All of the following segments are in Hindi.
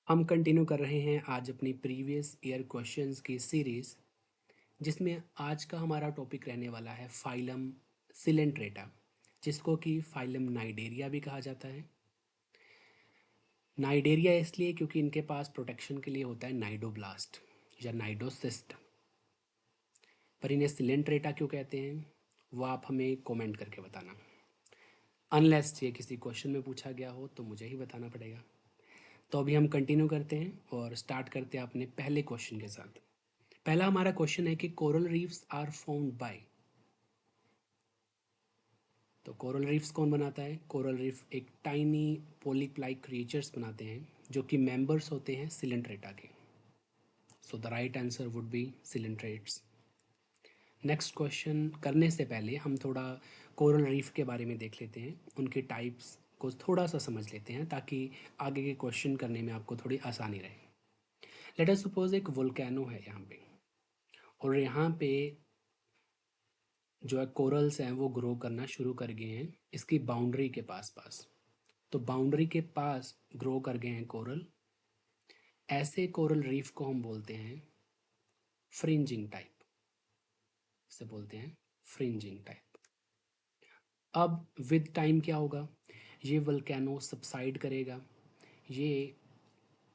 हम कंटिन्यू कर रहे हैं आज अपनी प्रीवियस ईयर क्वेश्चंस की सीरीज, जिसमें आज का हमारा टॉपिक रहने वाला है फाइलम सिलेंट्रेटा, जिसको कि फाइलम नाइडेरिया भी कहा जाता है। नाइडेरिया इसलिए क्योंकि इनके पास प्रोटेक्शन के लिए होता है नाइडोब्लास्ट या नाइडोसिस्ट। पर इन्हें सिलेंट्रेटा क्यों कहते हैं वो आप हमें कमेंट करके बताना। अनलेस ये किसी क्वेश्चन में पूछा गया हो तो मुझे ही बताना पड़ेगा। तो अभी हम कंटिन्यू करते हैं और स्टार्ट करते हैं अपने पहले क्वेश्चन के साथ। पहला हमारा क्वेश्चन है कि coral reefs are formed by. तो कोरल रीफ्स कौन बनाता है? कोरल रीफ एक टाइनी पोलिप लाइक क्रिएचर्स बनाते हैं जो कि मेंबर्स होते हैं सिलेंट्रेटा के। So the right answer would be coelenterates. Next question करने से पहले हम थोड़ा कोरल रीफ के बारे में देख लेते हैं, उनके टाइप्स को थोड़ा सा समझ लेते हैं ताकि आगे के क्वेश्चन करने में आपको थोड़ी आसानी रहे। लेट अस सपोज एक वोल्केनो है यहाँ पे, और यहाँ पे जो है कोरल्स हैं वो ग्रो करना शुरू कर गए हैं इसकी बाउंड्री के पास पास। तो बाउंड्री के पास ग्रो कर गए हैं कोरल। ऐसे कोरल रीफ को हम बोलते हैं फ्रिंजिंग टाइप। इसे बोलते हैं फ्रिंजिंग टाइप। अब विद टाइम क्या होगा? ये वल्केनो सबसाइड करेगा, ये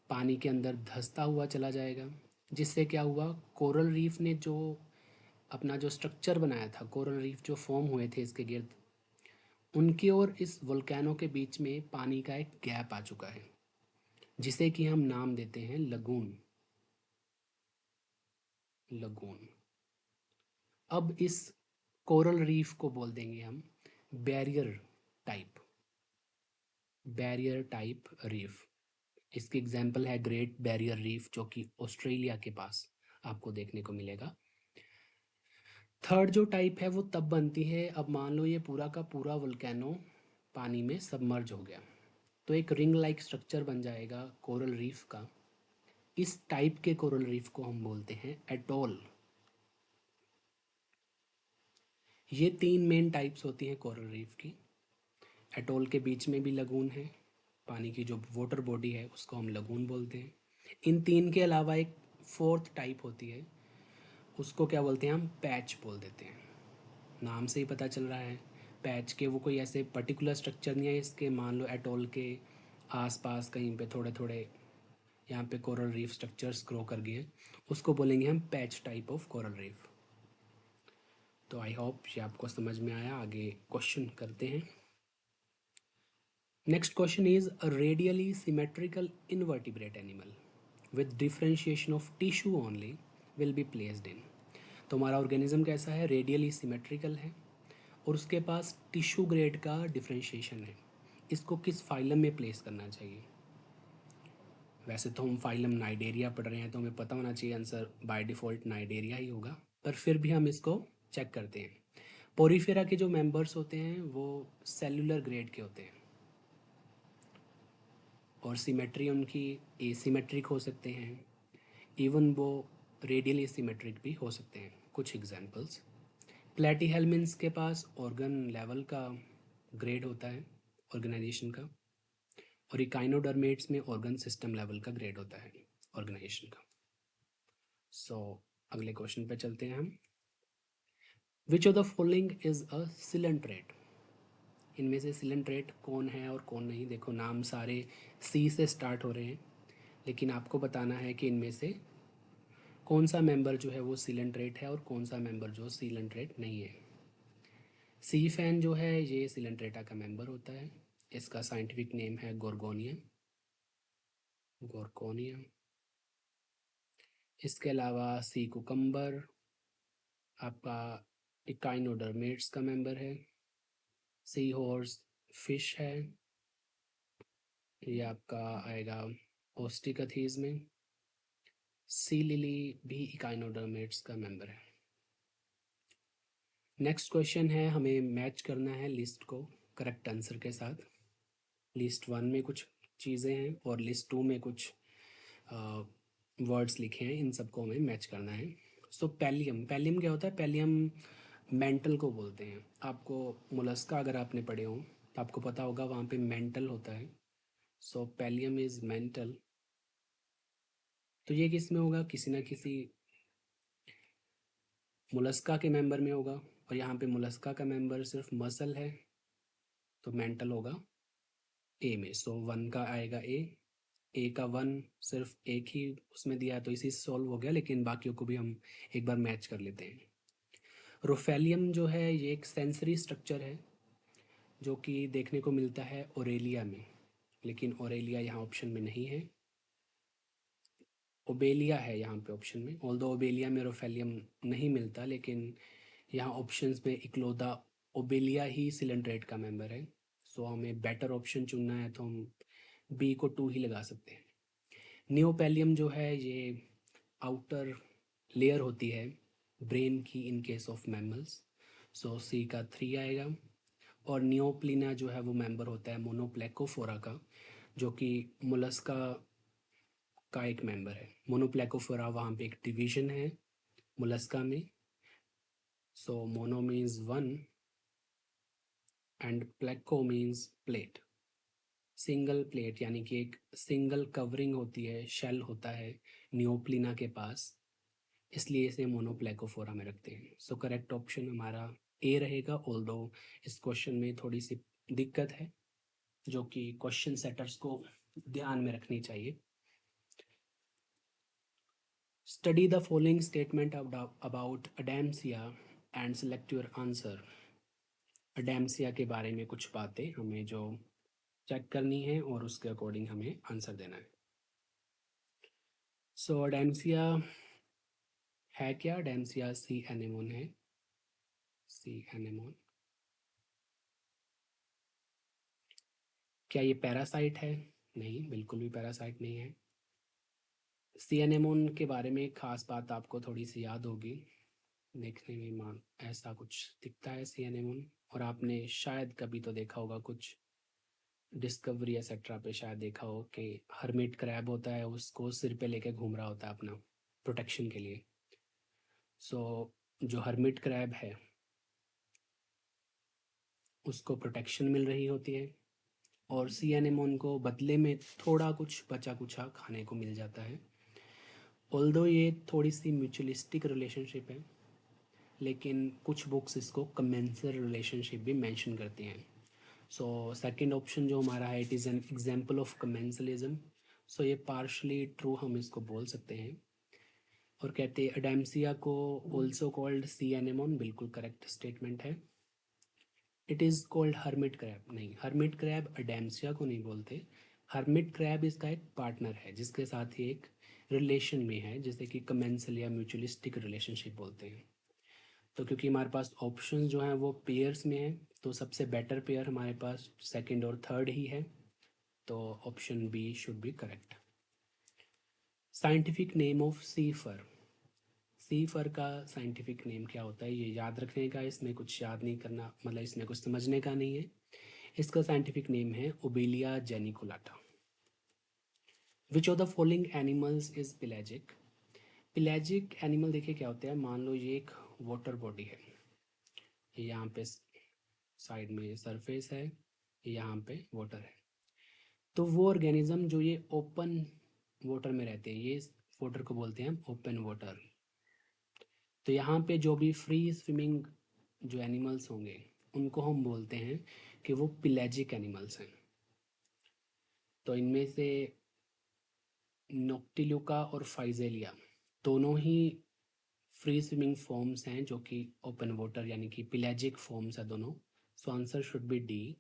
पानी के अंदर धंसता हुआ चला जाएगा, जिससे क्या हुआ, कोरल रीफ ने जो अपना जो स्ट्रक्चर बनाया था, कोरल रीफ जो फॉर्म हुए थे इसके गिर्द, उनकी और इस वोल्केनो के बीच में पानी का एक गैप आ चुका है, जिसे कि हम नाम देते हैं लगून। लगून। अब इस कोरल रीफ को बोल देंगे हम barrier type. Barrier type reef. इसकी एग्जांपल है ग्रेट बैरियर रीफ, जो कि ऑस्ट्रेलिया के पास आपको देखने को मिलेगा। थर्ड जो टाइप है वो तब बनती है, अब मान लो ये पूरा का पूरा वोल्केनो पानी में सबमर्ज हो गया, तो एक रिंग लाइक स्ट्रक्चर बन जाएगा कोरल रीफ का। इस टाइप के कोरल रीफ को हम बोलते हैं एटोल। ये तीन मेन टाइप्स होती हैं कोरल रीफ की। एटोल के बीच में भी लगून है, पानी की जो वाटर बॉडी है उसको हम लगून बोलते हैं। इन तीन के अलावा एक फोर्थ टाइप होती है, उसको क्या बोलते हैं, हम पैच बोल देते हैं। नाम से ही पता चल रहा है पैच के, वो कोई ऐसे पर्टिकुलर स्ट्रक्चर नहीं है इसके। मान लो एटोल के आसपास कहीं पे थोड़े थोड़े यहाँ पे कोरल रीफ स्ट्रक्चर्स ग्रो कर गए हैं, उसको बोलेंगे हम patch type of coral reef. तो आई होप ये आपको समझ में आया। आगे क्वेश्चन करते हैं। Next question is a radially symmetrical invertebrate animal with differentiation of tissue only will be placed in. तो हमारा ऑर्गेनिज्म कैसा है? रेडियली सिमेट्रिकल है और उसके पास टिश्यू ग्रेड का डिफरेंशिएशन है। इसको किस फाइलम में प्लेस करना चाहिए? वैसे तो हम फाइलम नाइडेरिया पढ़ रहे हैं तो हमें पता होना चाहिए आंसर बाय डिफ़ॉल्ट नाइडेरिया ही होगा, पर फिर भी हम इसको चेक करते हैं। पोरीफेरा के जो मेंबर्स होते हैं वो सेलुलर ग्रेड के होते हैं, और सिमेट्री उनकी एसिमेट्रिक हो सकते हैं, इवन वो रेडियल एसिमेट्रिक भी हो सकते हैं। कुछ एग्जांपल्स, प्लेटीहेल्मिन्स के पास ऑर्गन लेवल का ग्रेड होता है ऑर्गेनाइजेशन का, और इकाइनोडर्मेट्स में ऑर्गन सिस्टम लेवल का ग्रेड होता है ऑर्गेनाइजेशन का। अगले क्वेश्चन पे चलते हैं हम। विच of the following is a coelenterate? इनमें से सिलेंट्रेट कौन है और कौन नहीं? देखो नाम सारे सी से स्टार्ट हो रहे हैं, लेकिन आपको बताना है कि इनमें से कौन सा मेंबर जो है वो सिलेंट्रेट है और कौन सा मेंबर जो सिलेंट्रेट नहीं है। सी फैन जो है ये सिलेंट्रेटा का मेंबर होता है। इसका साइंटिफिक नेम है गोर्गोनिया। गोर्गोनिया। इसके अलावा सी कुकम्बर आपका इकाइनोडर्मेट्स का मेंबर है। सी हॉर्स फिश है, ये आपका आएगा ओस्टिकथीज में। सी लिली भी इकाइनोडर्मेट्स का मेंबर है। नेक्स्ट क्वेश्चन है, हमें मैच करना है लिस्ट को करेक्ट आंसर के साथ। लिस्ट वन में कुछ चीज़ें हैं और लिस्ट टू में कुछ वर्ड्स लिखे हैं, इन सबको हमें मैच करना है। पैलियम, पैलियम क्या होता है? पैलियम मेंटल को बोलते हैं। आपको मोलस्का अगर आपने पढ़े हो तो आपको पता होगा वहाँ पे मेंटल होता है। Pallium is mental. तो ये किस में होगा, किसी ना किसी मोलस्का के मेंबर में होगा, और यहाँ पे मोलस्का का मेंबर सिर्फ मसल है, तो मेंटल होगा ए में। सो 1 का आएगा ए का 1 सिर्फ एक ही उसमें दिया है तो इसी से सॉल्व हो गया, लेकिन बाकियों को भी हम एक बार मैच कर लेते हैं। रोफेलियम जो है ये एक सेंसरी स्ट्रक्चर है जो कि देखने को मिलता है ओरेलिया में, लेकिन ओरेलिया यहाँ ऑप्शन में नहीं है, ओबेलिया है यहाँ पे ऑप्शन में। ऑल्दो ओबेलिया में रोफेलियम नहीं मिलता, लेकिन यहाँ ऑप्शंस में इक्लोदा ओबेलिया ही सिलेंड्रेट का मेंबर है। सो हमें बेटर ऑप्शन चुनना है तो हम बी को 2 ही लगा सकते हैं। नियोपेलियम जो है ये आउटर लेयर होती है ब्रेन की इन केस ऑफ मैमल्स, सो सी का 3 आएगा। और नियोप्लिना जो है वो मेंबर होता है मोनोप्लेकोफोरा का, जो कि मोलस्का का एक मेंबर है। मोनोप्लेकोफोरा वहाँ पे एक डिवीजन है मोलस्का में। So mono means 1 and placo means plate, single plate यानी कि एक सिंगल कवरिंग होती है, शेल होता है नियोप्लिना के पास, इसलिए इसे मोनोप्लेकोफोरा में रखते हैं। सो करेक्ट ऑप्शन हमारा ए रहेगा। ऑल्दो इस क्वेश्चन में थोड़ी सी दिक्कत है जो कि क्वेश्चन सेटर्स को ध्यान में रखनी चाहिए। Study the following statement about Adamsia and select your answer. Adamsia के बारे में कुछ बातें हमें जो चेक करनी है और उसके अकॉर्डिंग हमें आंसर देना है। सो अडेम्सिया है क्या? अडेम्सिया सी एनेमोन है, सी एनेमोन। क्या ये पैरासाइट है? नहीं, बिल्कुल भी पैरासाइट नहीं है। सी एनेमोन के बारे में खास बात आपको थोड़ी सी याद होगी, देखने में मान ऐसा कुछ दिखता है सी एनेमोन, और आपने शायद कभी तो देखा होगा कुछ डिस्कवरी एक्सेट्रा पे शायद देखा हो कि हर्मिट क्रैब होता है, उसको सिर पे लेके घूम रहा होता है अपना प्रोटेक्शन के लिए। सो जो हर्मिट क्रैब है उसको प्रोटेक्शन मिल रही होती है, और सी एनेमोन को बदले में थोड़ा कुछ बचा कुचा खाने को मिल जाता है। ऑल्दो ये थोड़ी सी म्यूचुअलिस्टिक रिलेशनशिप है, लेकिन कुछ बुक्स इसको कमेंसर रिलेशनशिप भी मेंशन करती हैं। सो सेकंड ऑप्शन जो हमारा है, it is an example of commensalism. So ये पार्शली ट्रू हम इसको बोल सकते हैं। और कहते हैं अडेम्सिया को ऑल्सो कॉल्ड सी एनेमोन, बिल्कुल करेक्ट स्टेटमेंट है। It is called hermit crab, नहीं, हर्मिट क्रैब अडेम्सिया को नहीं बोलते। हर्मिट क्रैब इसका एक पार्टनर है जिसके साथ ही एक रिलेशन में है, जैसे कि कमेंसल या म्यूचुअलिस्टिक रिलेशनशिप बोलते हैं। तो क्योंकि हमारे पास ऑप्शन जो हैं वो पेयर्स में है, तो सबसे बेटर पेयर हमारे पास सेकंड और थर्ड ही है, तो option B should be correct. Scientific name of sea fur. Sea fur का साइंटिफिक नेम क्या होता है ये याद रखने का, इसमें कुछ याद नहीं करना, मतलब इसमें कुछ समझने का नहीं है। इसका साइंटिफिक नेम है Obelia geniculata. Which of the following animals is pelagic. Pelagic animal देखिए क्या होता है, मान लो ये एक वाटर बॉडी है, ये यहाँ पे साइड में सरफेस है, यहाँ पे वाटर है, तो वो ऑर्गेनिज्म जो ये ओपन वाटर में रहते हैं, ये वाटर को बोलते हैं हम ओपन वाटर। तो यहाँ पे जो भी फ्री स्विमिंग जो एनिमल्स होंगे उनको हम बोलते हैं कि वो पिलेजिक एनिमल्स हैं। तो इनमें से नोक्टिल्यूका और फाइजेलिया दोनों ही फ्री स्विमिंग फॉर्म्स हैं जो कि ओपन वाटर यानी कि पिलेजिक फॉर्म्स है दोनों। सो answer should B D.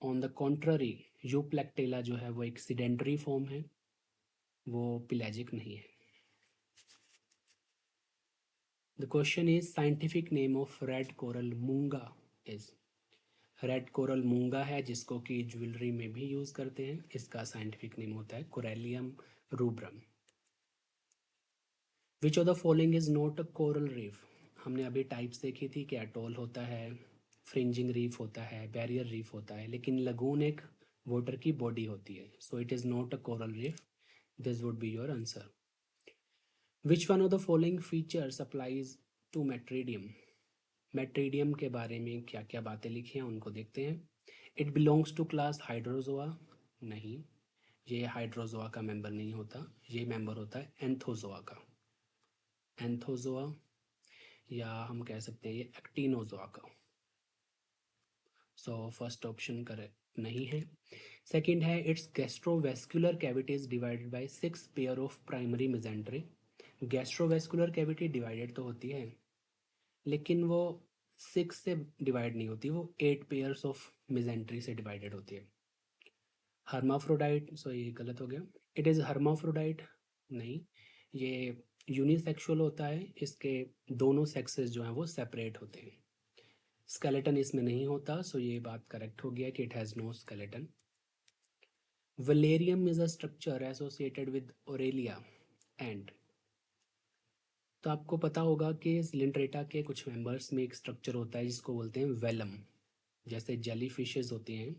On the contrary Euplectella जो है वो एक सिडेंटरी फॉर्म है, वो पिलेजिक नहीं है। The question is scientific name of red coral मूंगा इज। रेड कोरल मूंगा है जिसको कि ज्वेलरी में भी यूज करते हैं, इसका साइंटिफिक नेम होता है Corallium rubrum. Which of the following is not a coral reef. हमने अभी टाइप्स देखी थी कि एटोल होता है, फ्रिंजिंग रीफ होता है, बैरियर रीफ होता है, लेकिन लगून एक वाटर की बॉडी होती है। So it is not a coral reef, this would be your answer. Which one of the following features applies to Metridium. Metridium के बारे में क्या क्या बातें लिखी हैं उनको देखते हैं। It belongs to class Hydrozoa, नहीं। ये हाइड्रोजोआ का मेंबर नहीं होता, ये मेंबर होता है एंथोजोआ का, एंथोजोआ, या हम कह सकते हैं ये एक्टिनोजोआ का। सो फर्स्ट ऑप्शन करेक्ट नहीं है। सेकंड है, it's gastrovascular cavity is divided by 6 pair of primary mesentery. Gastrovascular cavity divided तो होती है, लेकिन वो 6 से डिवाइड नहीं होती, वो 8 पेयर्स ऑफ मेजेंट्री से डिवाइडेड होती है। हर्माफ्रोडाइट, सो ये गलत हो गया। इट इज़ हर्माफ्रोडाइट नहीं, ये यूनिसेक्सुअल होता है, इसके दोनों सेक्सेस जो हैं वो सेपरेट होते हैं। स्केलेटन इसमें नहीं होता, सो ये बात करेक्ट हो गया कि it has no skeleton. Velarium is a structure associated with Aurelia and, तो आपको पता होगा कि सिलेंट्रेटा के कुछ मेंबर्स में एक स्ट्रक्चर होता है जिसको बोलते हैं वेलम। जैसे जेली फिशेज होती हैं,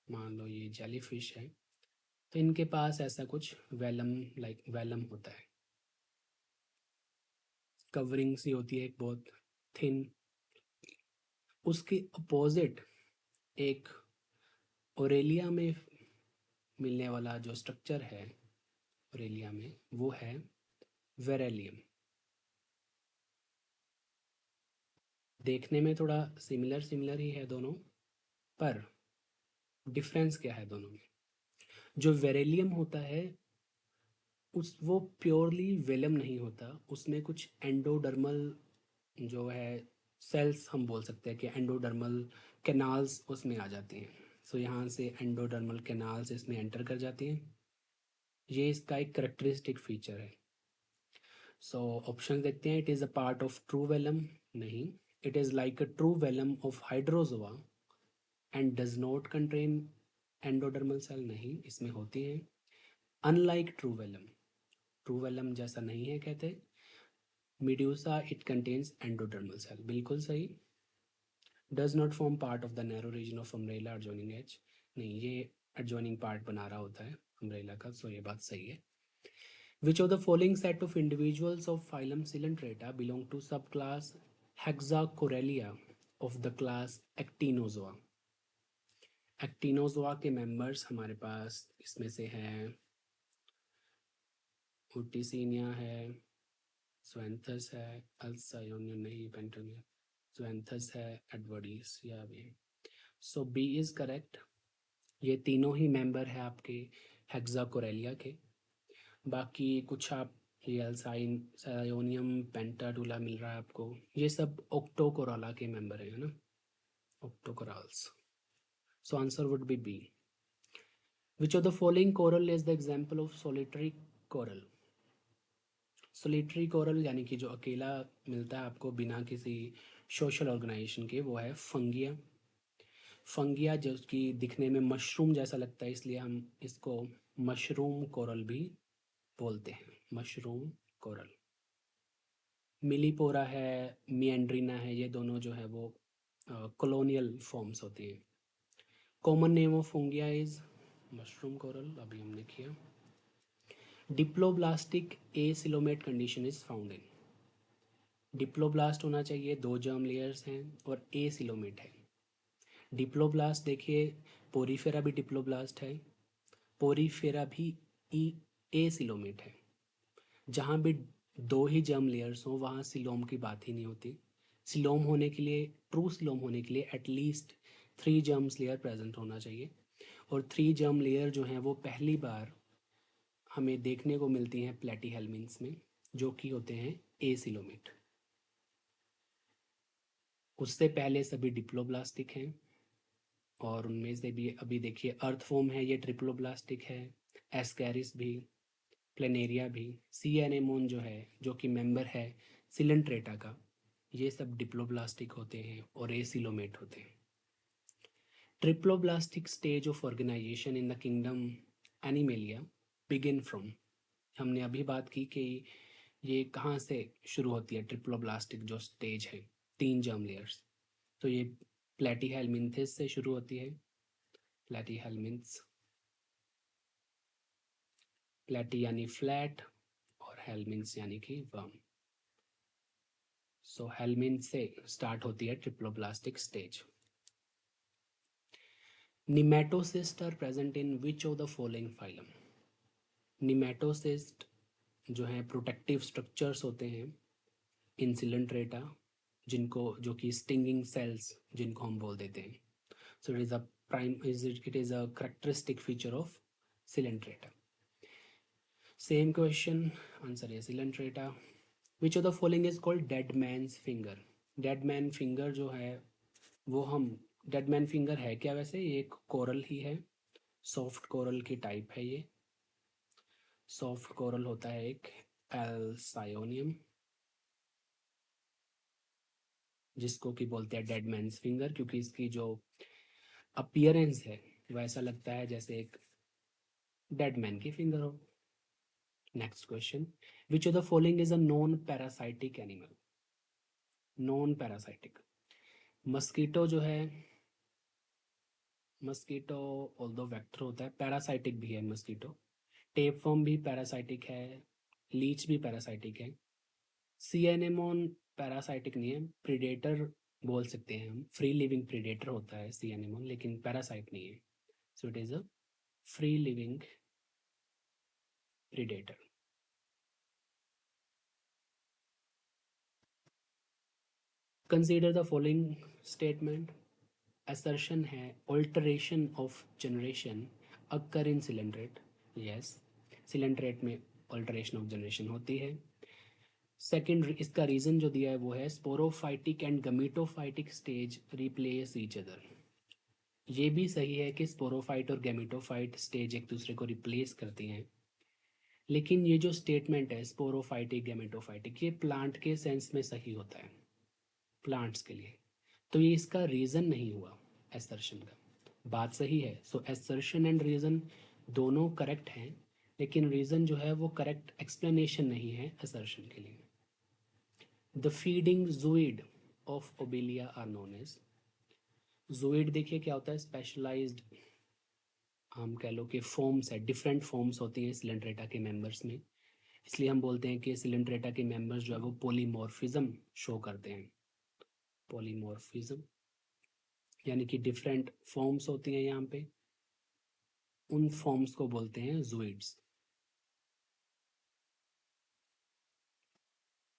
मान लो ये जेली फिश है, तो इनके पास ऐसा कुछ वेलम, लाइक वेलम होता है, कवरिंग सी होती है एक बहुत थिन। उसके अपोजिट एक ओरेलिया में मिलने वाला जो स्ट्रक्चर है ओरेलिया में, वो है वेरेलियम। देखने में थोड़ा सिमिलर सिमिलर ही है दोनों, पर डिफरेंस क्या है दोनों में? जो वेरेलियम होता है उस वो प्योरली वेलम नहीं होता, उसमें कुछ एंडोडर्मल जो है सेल्स, हम बोल सकते हैं कि एंडोडर्मल कैनाल्स उसमें आ जाती हैं। सो यहाँ से एंडोडर्मल कैनाल्स इसमें एंटर कर जाती हैं, ये इसका एक करेक्टरिस्टिक फीचर है। सो ऑप्शन देखते हैं। It is a part of true velum नहीं, it is like a true velum of Hydrozoa and does not contain endodermal cell नहीं, इसमें होती हैं। Unlike true velum, true velum जैसा नहीं है कहते। Medusa it contains endodermal cell, बिल्कुल सही। Does not form part of the narrow region of umbrella adjoining edge नहीं, ये एडजॉइनिंग पार्ट बना रहा होता है अम्ब्रेला का, सो ये बात सही है। Which of the following set of individuals of phylum Coelenterata belong to subclass Hexacorallia of the class Actinozoa? Actinozoa के मेंबर्स हमारे पास इसमें से हैं, ओटिसिनिया है, स्वेंथस है, अल्सायोनियन नहीं, पेंटोनियन, स्वेंथस है, एडवर्डीज या भी। सो बी इज करेक्ट, ये तीनों ही मेंबर है आपके हेक्साकोरेलिया के। बाकी कुछ आप ये अल्साइन सायोनियम पेंटाडुला मिल रहा है आपको, ये सब ऑक्टोकोराला के मेंबर है ना, octocorals. So answer would be B. Which of the following coral is the example of solitary coral? Solitary coral यानी कि जो अकेला मिलता है आपको बिना किसी सोशल ऑर्गेनाइजेशन के, वो है फंगिया। फंगिया जो कि दिखने में मशरूम जैसा लगता है, इसलिए हम इसको मशरूम कोरल भी बोलते हैं, मशरूम कोरल। मिलीपोरा है, मिएंड्रीना है, ये दोनों जो है वो कॉलोनियल फॉर्म्स होती हैं। Common name of Fungia is mushroom coral, अभी हमने किया। Diploblastic acoelomate condition is found in, diploblast होना चाहिए, 2 जर्म लेयर्स हैं और एसिलोमेट है। डिप्लोब्लास्ट देखिए, पोरीफेरा भी डिप्लोब्लास्ट है, पोरीफेरा भी ई एसिलोमेट है। जहाँ भी 2 ही जर्म लेयर्स हों वहाँ सिलोम की बात ही नहीं होती। सिलोम होने के लिए, ट्रू सिलोम होने के लिए एटलीस्ट 3 जर्म्स लेयर प्रेजेंट होना चाहिए, और 3 जर्म लेयर जो हैं वो पहली बार हमें देखने को मिलती हैं प्लेटीहेल्मिन्थ्स में, जो कि होते हैं एसिलोमेट। उससे पहले सभी डिप्लोब्लास्टिक हैं, और उनमें से भी अभी देखिए अर्थफॉर्म है, ये ट्रिप्लोब्लास्टिक है, एस्कैरिस भी, प्लेनेरिया भी, सी एनेमोन जो है जो कि मेंबर है सिलेंट्रेटा का, ये सब डिप्लोब्लास्टिक होते हैं और एसिलोमेट होते हैं। Triploblastic stage of organisation in the kingdom Animalia begin from, हमने अभी बात की कि ये कहाँ से शुरू होती है ट्रिप्लोब्लास्टिक जो स्टेज है, 3 जर्म लेयर्स, तो ये प्लेटीहेल्मिन्थेस से शुरू होती है। प्लेटीहेल्मिन्थ्स, प्लेटी यानी फ्लैट और हेल्मिन्थ्स यानी कि वर्म। सो हेल्मिन्थ से स्टार्ट होती है triploblastic stage. Nematocyst are present in which of the following phylum? Nematocyst जो है प्रोटेक्टिव स्ट्रक्चर्स होते हैं इन सिलेंट्रेटा, जिनको जो कि स्टिंगिंग सेल्स जिनको हम बोल देते हैं. So it is a prime it is a characteristic feature of Coelenterata. Same question, answer है Coelenterata. Which of the following is called dead man's finger? Dead man finger जो है वो हम डेड मैन फिंगर है क्या? वैसे ये एक कोरल ही है, सॉफ्ट कोरल की टाइप है ये. सॉफ्ट कोरल होता है एक एल्सायोनियम, जिसको कि बोलते हैं डेड मैन्स फिंगर, क्योंकि इसकी जो अपीयरेंस है वो ऐसा लगता है जैसे एक डेड मैन की फिंगर हो. Next question, which of the following is a non parasitic animal? Non parasitic, mosquito जो है, मस्कीटो ऑल्दो वेक्टर होता है, पैरासाइटिक भी है मस्कीटो. टेपवर्म भी पैरासाइटिक है, लीच भी पैरासाइटिक है. सी एनेमोन पैरासाइटिक नहीं है, प्रीडेटर बोल सकते हैं हम, फ्री लिविंग प्रीडेटर होता है सी एनेमोन, लेकिन पैरासाइट नहीं है. So it is a free living predator. Consider the following statement. Assertion है alteration of generation occur in Coelenterate. Yes, Coelenterate में ऑल्टरेशन ऑफ जनरेशन होती है. सेकेंड, इसका रीजन जो दिया है वो है sporophytic and gametophytic stage replace each other. ये भी सही है कि स्पोरोफाइट और गैमेटोफाइट स्टेज एक दूसरे को रिप्लेस करती हैं, लेकिन ये जो स्टेटमेंट है स्पोरोफाइटिक गैमेटोफाइटिक, ये प्लांट के सेंस में सही होता है, प्लांट्स के लिए. तो ये इसका रीज़न नहीं हुआ एसर्शन का. बात सही है. सो एसर्शन एंड रीज़न दोनों करेक्ट हैं, लेकिन रीज़न जो है वो करेक्ट एक्सप्लेनेशन नहीं है असर्शन के लिए. The feeding zooid of Obelia are known as. Zooid देखिए क्या होता है, स्पेशलाइज्ड, हम कह लो कि फॉर्म्स है, डिफरेंट फॉर्म्स होती हैं सिलेंड्रेटा के मेंबर्स में. इसलिए हम बोलते हैं कि सिलेंड्रेटा के मेंबर्स जो है वो पोलीमॉर्फिज्म शो करते हैं. पोलीमॉर्फिज्म यानी कि डिफरेंट फॉर्म्स होती हैं यहाँ पे, उन फॉर्म्स को बोलते हैं जूइड्स.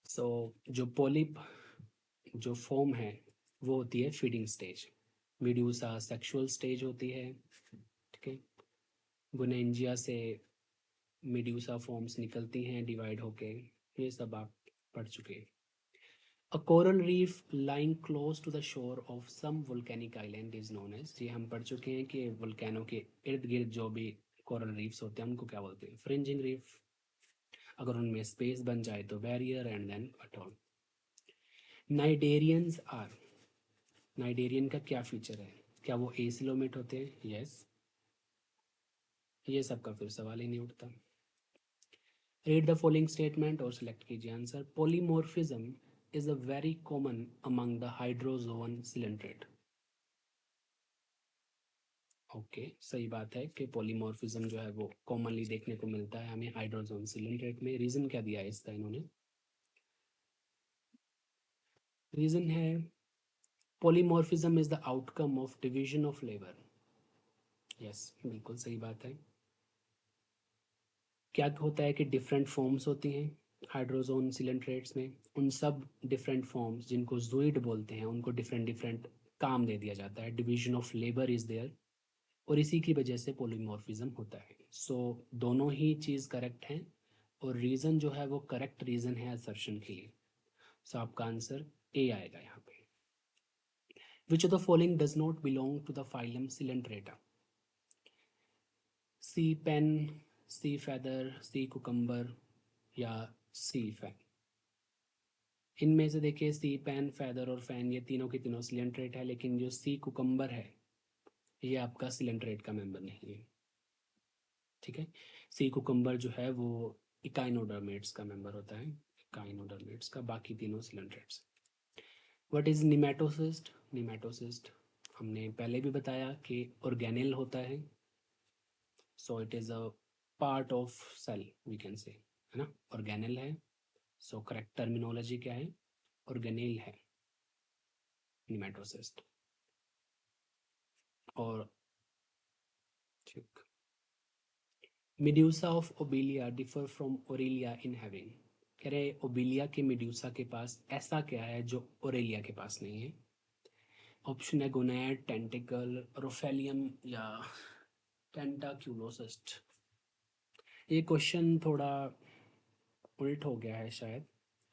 सो जो पोलिप जो फॉर्म है वो होती है फीडिंग स्टेज. मीड्यूसा सेक्सुअल स्टेज होती है. ठीक है, गुनेंजिया से मीड्यूसा फॉर्म्स निकलती हैं डिवाइड होके, ये सब आप पढ़ चुके हैं. A coral reef lying close to the shore of some volcanic island is known as. ये हम पढ़ चुके हैं कि वोल्केनो के इर्द गिर्द जो भी कोरल रीफ्स होते हैं उनको क्या बोलते हैं? Fringing reef. अगर उनमें स्पेस बन जाए तो barrier and then atoll. Cnidarians are, cnidarian का क्या फीचर है? क्या वो एसिलोमेट होते हैं? यस. ये सब का फिर सवाल ही नहीं उठता. रीड द फॉलोइंग स्टेटमेंट और सिलेक्ट कीजिए answer. Polymorphism is a very common among the hydrazone coelenterate. Okay, सही बात है कि पॉलीमॉर्फिज्म जो है वो कॉमनली देखने को मिलता है हमें हाइड्रोजोन सिलेंट्रेट में. रीजन क्या दिया है इसका इन्होंने? रीजन है polymorphism is the outcome of division of labour. Yes, बिल्कुल सही बात है. क्या होता है कि डिफरेंट फॉर्म्स होती हैं हाइड्रोजोन सिलेंट्रेट्स में, उन सब डिफरेंट फॉर्म्स जिनको जूइड बोलते हैं उनको डिफरेंट डिफरेंट काम दे दिया जाता है, division of labour is there, और इसी की वजह से पॉलीमॉर्फिज्म होता है. सो दोनों ही चीज़ करेक्ट हैं, और रीज़न जो है वो करेक्ट रीज़न है असर्शन के लिए. सो आपका आंसर ए आएगा यहाँ पे. Which of the following does not belong to the phylum Coelenterata? Sea pen, sea feather, sea cucumber या सी फैन. इनमें से देखिए सी पेन, फेदर और फैन ये तीनों के तीनों सिलेंट्रेट है, लेकिन जो सी कुकम्बर है ये आपका सिलेंट्रेट का मेंबर नहीं है. ठीक है, सी कुकम्बर जो है वो इकाइनोडर्मेट्स का मेंबर होता है, इकाइनोडर्मेट्स का, बाकी तीनों coelenterates. What is nematocyst? Nematocyst हमने पहले भी बताया कि ऑर्गेनेल होता है. So it is a part of cell we can say, है ना, ऑर्गेनेल है. सो करेक्ट टर्मिनोलॉजी क्या है? ऑर्गेनेल है निमेटोसिस्ट. और check. Medusa of Obelia differ from Aurelia in having. कह रहे ओबिलिया के मेड्यूसा के पास ऐसा क्या है जो ओरेलिया के पास नहीं है. ऑप्शन है गोनैड, टेंटिकल, रोफेलियम या टेंटाक्यूलोसिस्ट. ये क्वेश्चन थोड़ा उल्ट हो गया है शायद.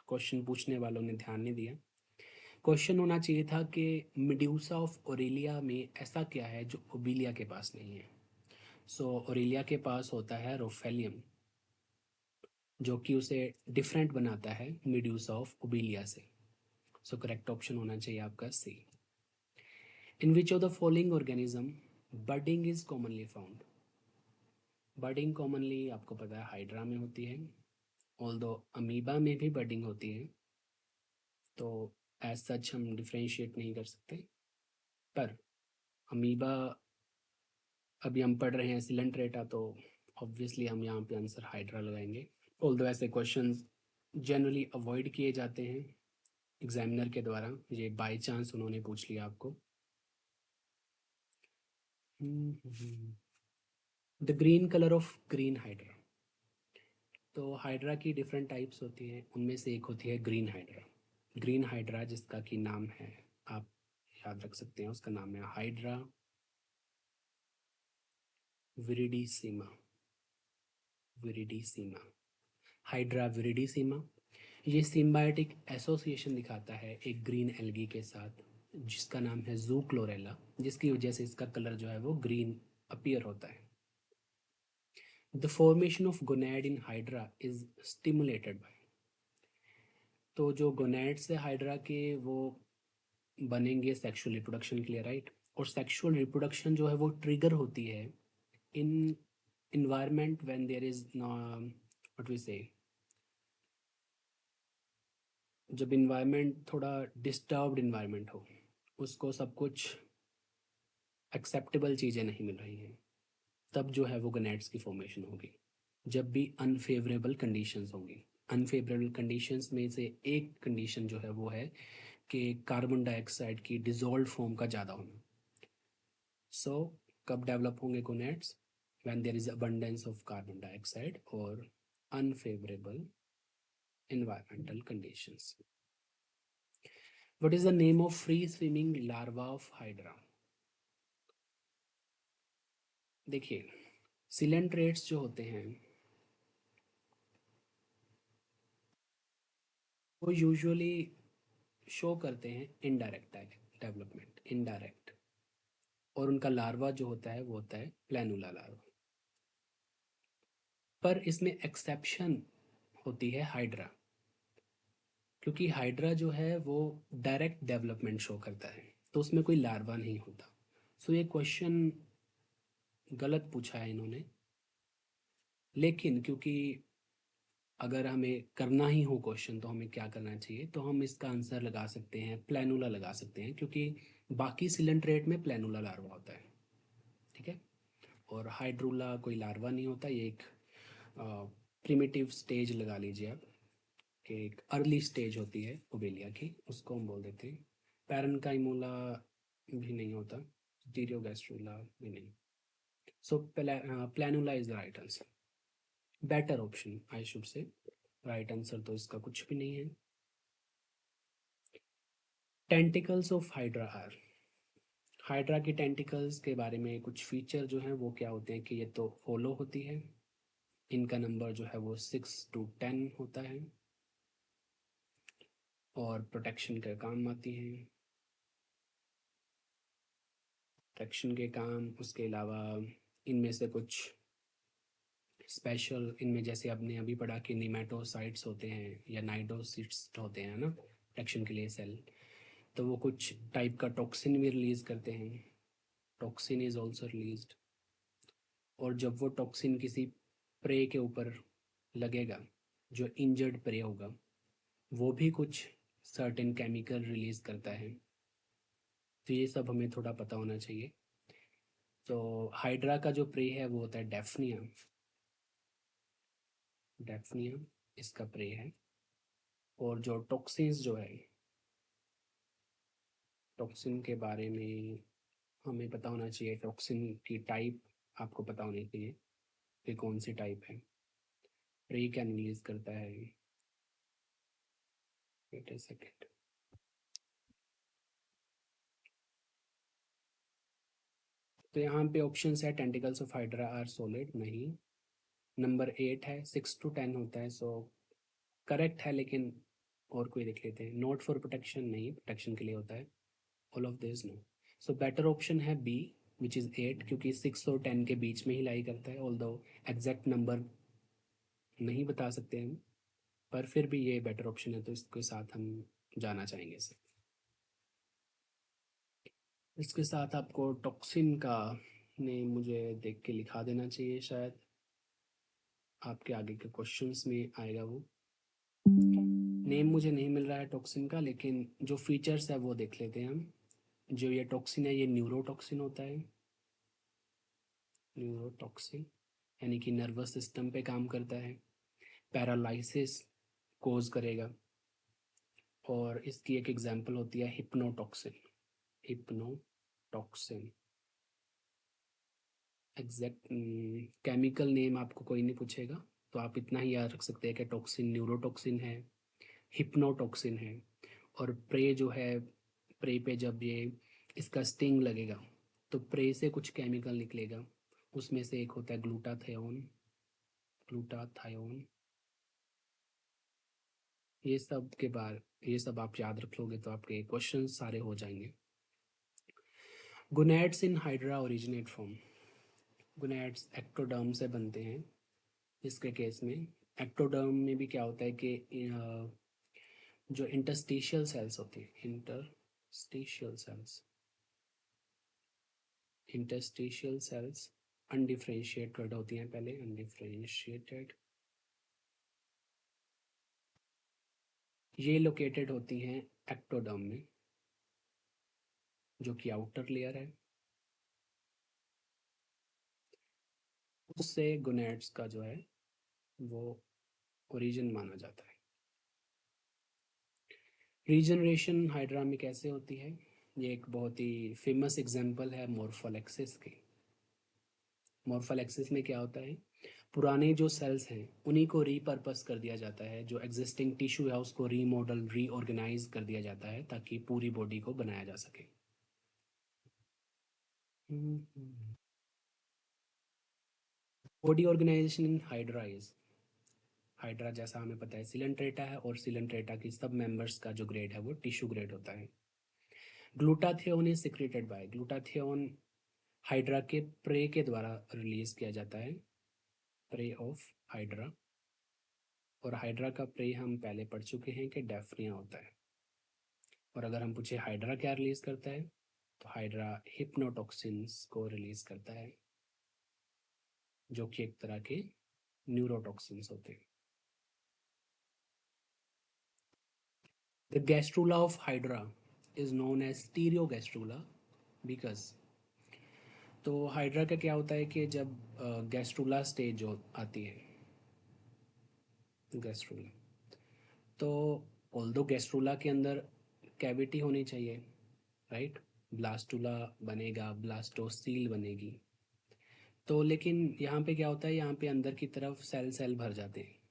क्वेश्चन पूछने वालों ने ध्यान नहीं दिया. क्वेश्चन होना चाहिए था कि मेड्यूसा ऑफ ओरेलिया में ऐसा क्या है जो ओबिलिया के पास नहीं है. सो ओरेलिया के पास होता है रोफेलियम, जो कि उसे डिफरेंट बनाता है मेड्यूसा ऑफ ओबिलिया से. सो करेक्ट ऑप्शन होना चाहिए आपका C. In which of the following organism budding is commonly found. Budding commonly आपको पता है हाइड्रा में होती है, ऑल्दो अमीबा में भी बडिंग होती है, तो एज सच हम डिफ्रेंशिएट नहीं कर सकते. पर अमीबा अभी हम पढ़ रहे हैं सिलेंट्रेटा, तो ऑब्वियसली हम यहाँ पे आंसर हाइड्रा लगाएंगे. ऑल्दो ऐसे क्वेश्चंस जनरली अवॉइड किए जाते हैं एग्जामिनर के द्वारा, ये बाय चांस उन्होंने पूछ लिया आपको. The green colour of green hydra. तो हाइड्रा की डिफरेंट टाइप्स होती हैं, उनमें से एक होती है ग्रीन हाइड्रा. ग्रीन हाइड्रा जिसका कि नाम है, आप याद रख सकते हैं, उसका नाम है हाइड्रा विरिडीसीमा. विरिडीसीमा, हाइड्रा विरिडीसीमा. ये सिम्बायोटिक एसोसिएशन दिखाता है एक ग्रीन एल्गी के साथ जिसका नाम है जू क्लोरेला, जिसकी वजह से इसका कलर जो है वो ग्रीन अपीयर होता है. The formation of gonad in Hydra is stimulated by. तो जो गोनैड से हाइड्रा के वो बनेंगे सेक्सुअल रिप्रोडक्शन के लिए, राइट. और सेक्सुअल रिप्रोडक्शन जो है वो ट्रिगर होती है in environment when there is what we say, जब इन्वायरमेंट थोड़ा डिस्टर्ब्ड इन्वायरमेंट हो, उसको सब कुछ एक्सेप्टेबल चीज़ें नहीं मिल रही हैं, तब जो है वो गनेट्स की फॉर्मेशन होगी. जब भी अनफेवरेबल कंडीशंस होंगी. अनफेवरेबल कंडीशंस में से एक कंडीशन जो है वो है कि कार्बन डाइऑक्साइड की डिजोल्व फॉर्म का ज़्यादा होना. सो कब डेवलप होंगे gonads? When there is abundance of carbon dioxide और unfavourable environmental conditions. What is the name of free swimming larva of hydra? देखिए, सिलेंट्रेट्स जो होते हैं वो यूजुअली शो करते हैं इनडायरेक्ट डेवलपमेंट, इनडायरेक्ट. और उनका लार्वा जो होता है वो होता है प्लैनुला लार्वा. पर इसमें एक्सेप्शन होती है हाइड्रा, क्योंकि हाइड्रा जो है वो डायरेक्ट डेवलपमेंट शो करता है, तो उसमें कोई लार्वा नहीं होता. सो ये क्वेश्चन गलत पूछा है इन्होंने. लेकिन क्योंकि अगर हमें करना ही हो क्वेश्चन तो हमें क्या करना चाहिए, तो हम इसका आंसर लगा सकते हैं प्लैनुला लगा सकते हैं, क्योंकि बाकी सिलेंट्रेट में प्लैनुला लार्वा होता है. ठीक है. और हाइड्रूला कोई लार्वा नहीं होता, ये एक प्रिमिटिव स्टेज लगा लीजिए आप, कि एक अर्ली स्टेज होती है ओबेलिया की, उसको हम बोल देते हैं. पैरनकाइमोला भी नहीं होता, स्टीरियोगैस्ट्रूला भी नहीं. So planula is the right answer. Better option I should say. Right answer तो इसका कुछ भी नहीं है. Tentacles of Hydra are. Hydra के टेंटिकल्स के बारे में कुछ फीचर जो हैं वो क्या होते हैं कि ये तो होलो होती है, इनका नंबर जो है वो 6 to 10 होता है, और प्रोटेक्शन के काम आती हैं. प्रोटेक्शन के काम, उसके अलावा इनमें से कुछ स्पेशल, इनमें जैसे आपने अभी पढ़ा कि निमेटोसाइट्स होते हैं या नाइडोसिट्स होते हैं ना प्रोटेक्शन के लिए सेल, तो वो कुछ टाइप का टॉक्सिन भी रिलीज़ करते हैं. Toxin is also released. और जब वो टॉक्सिन किसी प्रे के ऊपर लगेगा, जो इंजर्ड प्रे होगा, वो भी कुछ सर्टेन केमिकल रिलीज करता है. तो ये सब हमें थोड़ा पता होना चाहिए. तो हाइड्रा का जो प्रे है वो होता है डेफनिया. डेफनिया इसका प्रे है. और जो टॉक्सिन्स जो है, टॉक्सिन के बारे में हमें पता होना चाहिए, टॉक्सिन की टाइप आपको पता होनी चाहिए कि कौन सी टाइप है। प्रे क्या रिलीज करता है? Wait a second. तो यहाँ पे ऑप्शन है tentacles of Hydra are solid, नहीं। नंबर 8 है, 6 to 10 होता है, सो करेक्ट है, लेकिन और कोई देख लेते हैं। नॉट फॉर प्रोटेक्शन, नहीं, प्रोटेक्शन के लिए होता है। All of this no. So better option है बी, विच इज़ 8, क्योंकि 6 और 10 के बीच में ही लाई करता है। ऑल दो एग्जैक्ट नंबर नहीं बता सकते हम, पर फिर भी ये बेटर ऑप्शन है, तो इसके साथ हम जाना चाहेंगे इसे। इसके साथ आपको टॉक्सिन का नेम मुझे देख के लिखा देना चाहिए, शायद आपके आगे के क्वेश्चंस में आएगा वो। नेम मुझे नहीं मिल रहा है टॉक्सिन का, लेकिन जो फीचर्स है वो देख लेते हैं हम। जो ये टॉक्सिन है, ये न्यूरोटॉक्सिन होता है। न्यूरोटॉक्सिन यानी कि नर्वस सिस्टम पे काम करता है, पैरालिसिस कोज करेगा। और इसकी एक एग्जांपल होती है hypnotoxin. Hypnotoxin exact chemical name आपको कोई नहीं पूछेगा, तो आप इतना ही याद रख सकते हैं कि टॉक्सिन न्यूरोटॉक्सिन है, हिप्नोटॉक्सिन है। और प्रे जो है, प्रे पे जब ये इसका स्टिंग लगेगा तो प्रे से कुछ केमिकल निकलेगा, उसमें से एक होता है ग्लूटाथायोन। ग्लूटाथायोन, ये सब के बारे, ये सब आप याद रख लोगे तो आपके क्वेश्चन सारे हो जाएंगे। Gonads in Hydra originate from. Gonads ectoderm से बनते हैं। इसके केस में एक्टोडर्म में भी क्या होता है कि जो इंटरस्टिशियल सेल्स होती हैं, interstitial cells, interstitial cells undifferentiated होती हैं, पहले अनडिफरेंशिएटेड, ये लोकेटेड होती हैं एक्टोडर्म में, जो कि आउटर लेयर है। उससे गोनैड्स का जो है वो ओरिजिन माना जाता है। रीजनरेशन हाइड्रा में कैसे होती है? ये एक बहुत ही फेमस एग्जांपल है मोर्फोलेक्सिस की। मोर्फोलेक्सिस में क्या होता है, पुराने जो सेल्स हैं उन्हीं को रीपर्पस कर दिया जाता है, जो एग्जिस्टिंग टिश्यू है उसको रीमॉडल रीऑर्गेनाइज कर दिया जाता है ताकि पूरी बॉडी को बनाया जा सके। Body organisation in Hydra is, Hydra जैसा हमें पता है सिलेंट्रेटा है, और सिलेंट्रेटा की सब मेंबर्स का जो ग्रेड है वो टिश्यू ग्रेड होता है। Glutathione is secreted by, glutathione hydra के प्रे के द्वारा रिलीज किया जाता है, प्रे ऑफ हाइड्रा। और हाइड्रा का प्रे हम पहले पढ़ चुके हैं कि डेफ्निया होता है। और अगर हम पूछे हाइड्रा क्या रिलीज करता है, तो हाइड्रा हिप्नोटॉक्सिन्स को रिलीज करता है, जो कि एक तरह के न्यूरोटॉक्सिन्स होते हैं। The gastrula of Hydra is known as stereogastrula because, तो हाइड्रा का क्या होता है कि जब गैस्ट्रूला स्टेज जो आती है, गैस्ट्रूला, तो ऑल्दो गैस्ट्रूला के अंदर कैविटी होनी चाहिए, राइट, ब्लास्टूला बनेगा, ब्लास्टोसील बनेगी। तो लेकिन यहाँ पे क्या होता है, यहाँ पे अंदर की तरफ सेल सेल भर जाते हैं।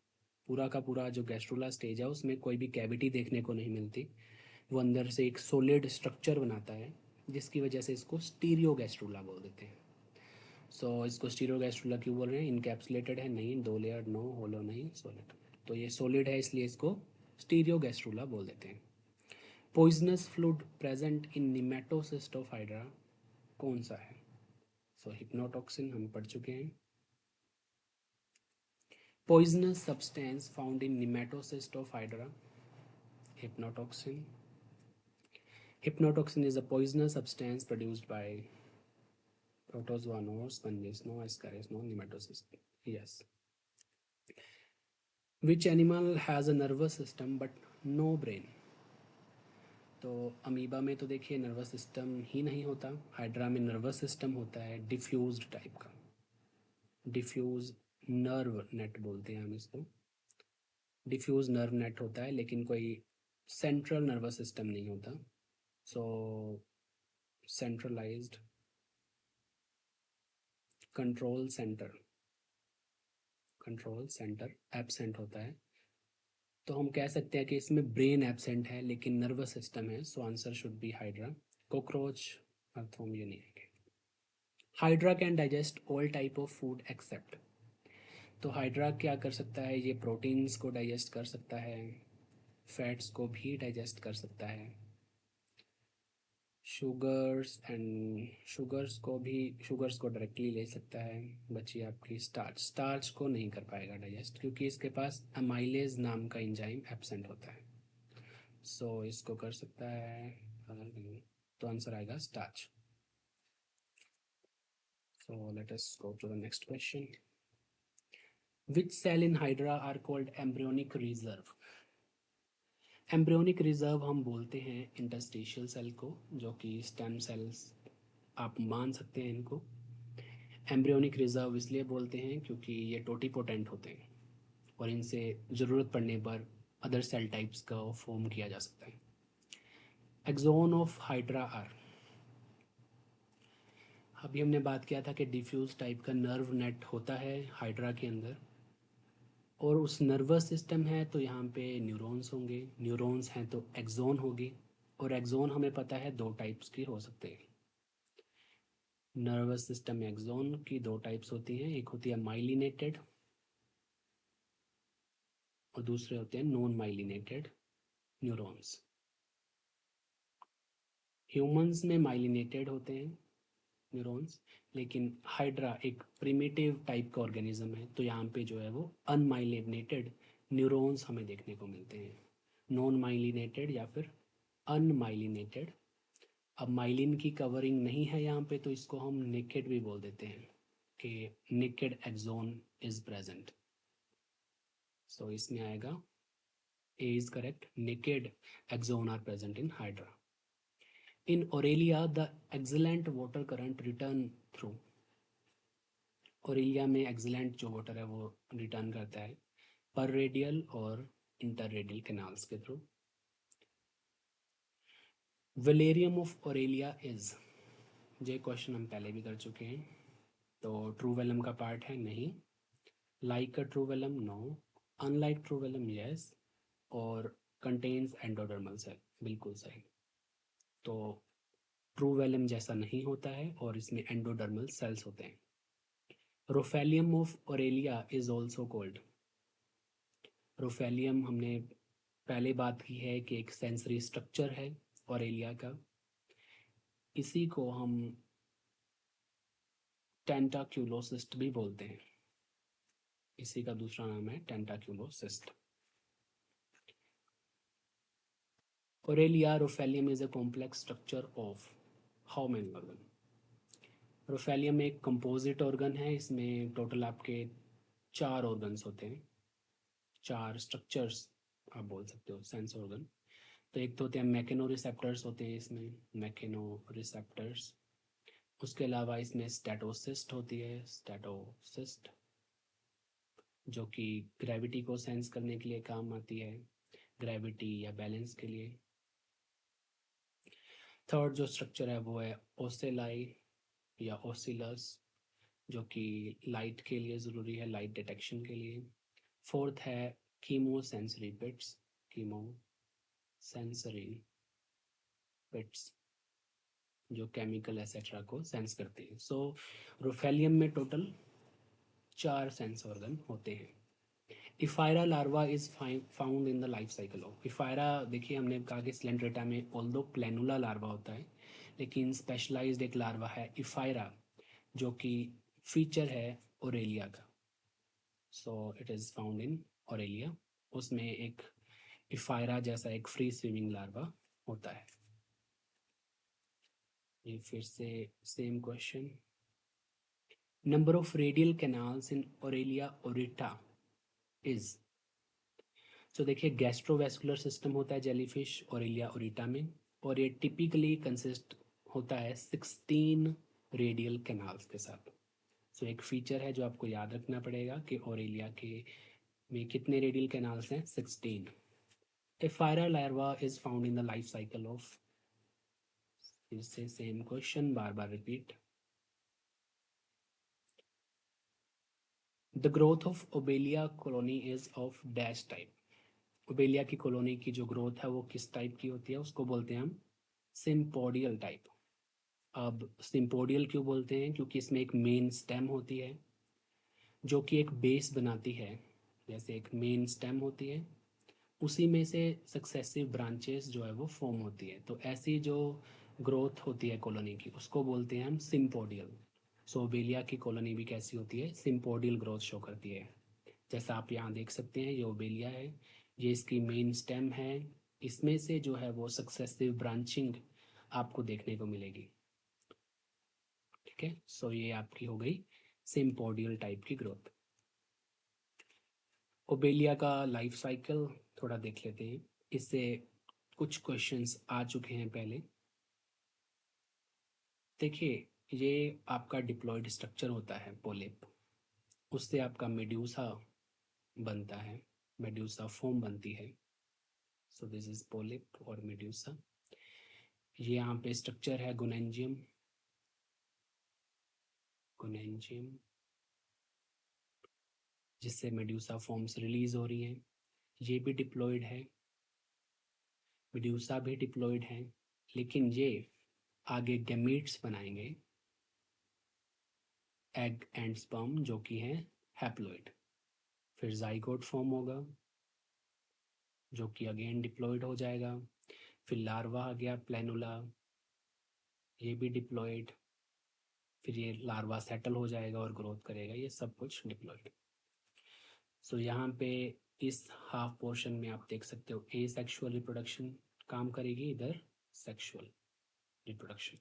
पूरा का पूरा जो गैस्ट्रोला स्टेज है उसमें कोई भी कैविटी देखने को नहीं मिलती, वो अंदर से एक सॉलिड स्ट्रक्चर बनाता है, जिसकी वजह से इसको स्टीरियो गैस्ट्रोला बोल देते हैं। सो इसको स्टीरियो गैस्ट्रोला क्यों बोल रहे हैं? इनकैप्सुलेटेड है, नहीं, दो लेयर, नो, होलो नहीं, सॉलिड। तो ये सॉलिड है इसलिए इसको स्टीरियो गैस्ट्रोला बोल देते हैं। Poisonous fluid present in nematocyst of hydra कौन सा है? सो हिप्नोटॉक्सिन हम पढ़ चुके हैं। Poisonous substance found in nematocyst of hydra, hypnotoxin. Hypnotoxin is a poisonous substance produced by protozoans, fungus, no, ascaris, no, nematocyst. Yes. Which animal has a nervous system but no brain? तो अमीबा में तो देखिए नर्वस सिस्टम ही नहीं होता, हाइड्रा में नर्वस सिस्टम होता है डिफ्यूज्ड टाइप का, डिफ्यूज नर्व नेट बोलते हैं हम इसको। डिफ्यूज नर्व नेट होता है, लेकिन कोई सेंट्रल नर्वस सिस्टम नहीं होता। सो सेंट्रलाइज्ड कंट्रोल सेंटर एब्सेंट होता है, तो हम कह सकते हैं कि इसमें ब्रेन एब्सेंट है लेकिन नर्वस सिस्टम है, so answer should be Hydra. Cockroach earthworm ये नहीं है। Hydra can digest all type of food except, तो हाइड्रा क्या कर सकता है, ये प्रोटीन्स को डाइजेस्ट कर सकता है, फैट्स को भी डाइजेस्ट कर सकता है, शुगर्स को डायरेक्टली ले सकता है। बची आपकी स्टार्च को नहीं कर पाएगा डाइजेस्ट क्योंकि इसके पास अमाइलेज नाम का एंजाइम एब्सेंट होता है, सो इसको कर सकता है, तो आंसर आएगा starch. So let us go to the next question. Which cell in Hydra are called embryonic reserve? Embryonic reserve हम बोलते हैं इंटरस्टिशियल सेल को, जो कि स्टेम सेल्स आप मान सकते हैं इनको। एम्ब्रियोनिक रिजर्व इसलिए बोलते हैं क्योंकि ये टोटीपोटेंट होते हैं और इनसे ज़रूरत पड़ने पर अदर सेल टाइप्स का फॉर्म किया जा सकता है। एक्सोन ऑफ हाइड्रा आर, अभी हमने बात किया था कि डिफ्यूज टाइप का नर्व नेट होता है हाइड्रा के अंदर, और उस नर्वस सिस्टम है तो यहाँ पे न्यूरॉन्स होंगे, न्यूरॉन्स हैं तो एक्सोन होगी, और एक्सोन हमें पता है दो टाइप्स की हो सकते हैं। नर्वस सिस्टम में एक्सोन की दो टाइप्स होती हैं, एक होती है माइलिनेटेड और दूसरे होते हैं नॉन माइलिनेटेड न्यूरॉन्स। ह्यूमंस में माइलिनेटेड होते हैं न्यूरॉन्स, लेकिन हाइड्रा एक प्रिमिटिव टाइप का ऑर्गेनिज्म है तो यहाँ पे जो है वो अनमाइलिनेटेड न्यूरॉन्स हमें देखने को मिलते हैं, नॉन माइलिनेटेड या फिर अनमाइलिनेटेड। अब माइलिन की कवरिंग नहीं है यहाँ पे तो इसको हम नेकेड भी बोल देते हैं कि naked axon is present, so इसमें आएगा A is correct, naked axon are present in Hydra. In Aurelia the excellent water current return through, Aurelia में एक्सीलेंट जो वाटर है वो रिटर्न करता है पर रेडियल और इंटर रेडियल कैनाल्स के through. Velarium of Aurelia is, ये क्वेश्चन हम पहले भी कर चुके हैं, तो ट्रू वेलम का पार्ट है नहीं, like a true velum no, unlike true velum yes, और कंटेन्स एंडोडर्मल सेल बिल्कुल सही, तो ट्रू वेलम जैसा नहीं होता है और इसमें एंडोडर्मल सेल्स होते हैं। Rhopalium of Aurelia is also called, rhopalium हमने पहले बात की है कि एक सेंसरी स्ट्रक्चर है ओरेलिया का, इसी को हम टेंटाक्यूलोसिस्ट भी बोलते हैं, इसी का दूसरा नाम है tentaculocyst. Aurelia rhopalium is a complex structure of how many organ? Rhopalium एक कंपोजिट ऑर्गन है, इसमें टोटल आपके 4 ऑर्गन्स होते हैं, 4 स्ट्रक्चर्स आप बोल सकते हो सेंस ऑर्गन। तो एक तो होते हैं मैकेनो रिसेप्टर्स होते हैं इसमें, मैकेनो रिसेप्टर्स, उसके अलावा इसमें स्टैटोसिस्ट होती है, स्टैटोसिस्ट जो कि ग्रेविटी को सेंस करने के लिए काम आती है, ग्रेविटी या बैलेंस के लिए। थर्ड जो स्ट्रक्चर है वो है ओसेलाई या ओसिलस, जो कि लाइट के लिए ज़रूरी है, लाइट डिटेक्शन के लिए। फोर्थ है कीमो सेंसरी पिट्स, कीमो सेंसरी पिट्स जो केमिकल एसेट्रा को सेंस करते हैं। सो रोफेलियम में टोटल 4 सेंस ऑर्गन होते हैं। Ephyra larva is found in the life cycle of, ephyra देखिए हमने कहा कि स्लेंड्रेटा में ऑल्दो प्लेनुला लार्वा होता है लेकिन स्पेशलाइज्ड एक लार्वा है इफायरा जो कि फीचर है ओरेलिया का, सो it is found in Aurelia, उसमें एक इफायरा जैसा एक फ्री स्विमिंग लार्वा होता है। ये फिर से same question, number of radial canals in Aurelia aurita is, तो देखिए गैस्ट्रोवेस्कुलर सिस्टम होता है जेलीफिश ओरेलिया ओरिटा में, और ये टिपिकली कंसिस्ट होता है 16 रेडियल कैनाल्स के साथ। सो एक फीचर है जो आपको याद रखना पड़ेगा कि ओरेलिया के में कितने रेडियल कैनाल्स हैं, 16। A ephyra larva is found in the life cycle of, फिर से सेम क्वेश्चन बार बार repeat, the growth of Obelia colony is of dash type. Obelia की कॉलोनी की जो ग्रोथ है वो किस टाइप की होती है, उसको बोलते हैं हम सिम्पोडियल टाइप। अब सिम्पोडियल क्यों बोलते हैं, क्योंकि इसमें एक मेन स्टेम होती है जो कि एक बेस बनाती है। जैसे एक मेन स्टेम होती है, उसी में से सक्सेसिव ब्रांचेस जो है वो फॉर्म होती है। तो ऐसी जो ग्रोथ होती है कॉलोनी की उसको बोलते हैं हम सिम्पोडियल। सो ओबेलिया की कॉलोनी भी कैसी होती है, सिम्पोडियल ग्रोथ शो करती है। जैसा आप यहाँ देख सकते हैं, ये ओबेलिया है, ये इसकी मेन स्टेम है, इसमें से जो है वो सक्सेसिव ब्रांचिंग आपको देखने को मिलेगी। ठीक है, सो ये आपकी हो गई सिम्पोडियल टाइप की ग्रोथ। ओबेलिया का लाइफ साइकिल थोड़ा देख लेते हैं, इससे कुछ क्वेश्चंस आ चुके हैं पहले। देखिए, ये आपका डिप्लॉयड स्ट्रक्चर होता है पोलिप, उससे आपका मेड्यूसा बनता है, मेड्यूसा फॉर्म बनती है। सो दिस इज पोलिप और मेड्यूसा। ये यहाँ पे स्ट्रक्चर है गोनेंजियम, गोनेंजियम जिससे मेड्यूसा फॉर्म्स रिलीज हो रही हैं। ये भी डिप्लॉयड है, मेड्यूसा भी डिप्लॉयड है, लेकिन ये आगे गैमीट्स बनाएंगे, एग एंड स्पर्म, जो कि हैं हैप्लॉइड। फिर जाइगोट फॉर्म होगा जो कि अगेन डिप्लॉयड हो जाएगा। फिर लार्वा आ गया प्लेनुला, ये भी डिप्लॉयड। फिर ये लार्वा सेटल हो जाएगा और ग्रोथ करेगा, ये सब कुछ डिप्लॉयड। सो यहाँ पे इस हाफ पोर्शन में आप देख सकते हो ए सेक्शुअल रिप्रोडक्शन काम करेगी, इधर सेक्शुअल रिप्रोडक्शन।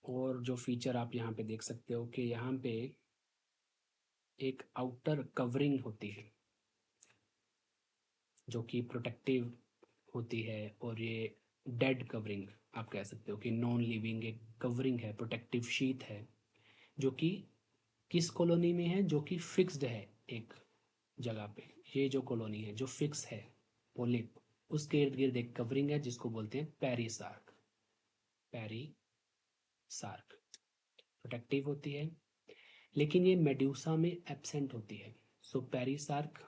और जो फीचर आप यहाँ पे देख सकते हो कि यहाँ पे एक आउटर कवरिंग होती है जो कि प्रोटेक्टिव होती है, और ये डेड कवरिंग आप कह सकते हो कि नॉन लिविंग एक कवरिंग है, प्रोटेक्टिव शीथ है, जो कि किस कॉलोनी में है, जो कि फिक्स्ड है एक जगह पे। ये जो कॉलोनी है जो फिक्स है पोलिप, उसके इर्द गिर्द एक कवरिंग है जिसको बोलते हैं पेरिसार्क। पेरिसार्क प्रोटेक्टिव होती है, लेकिन ये मेड्यूसा में एब्सेंट होती है। सो पेरिसार्क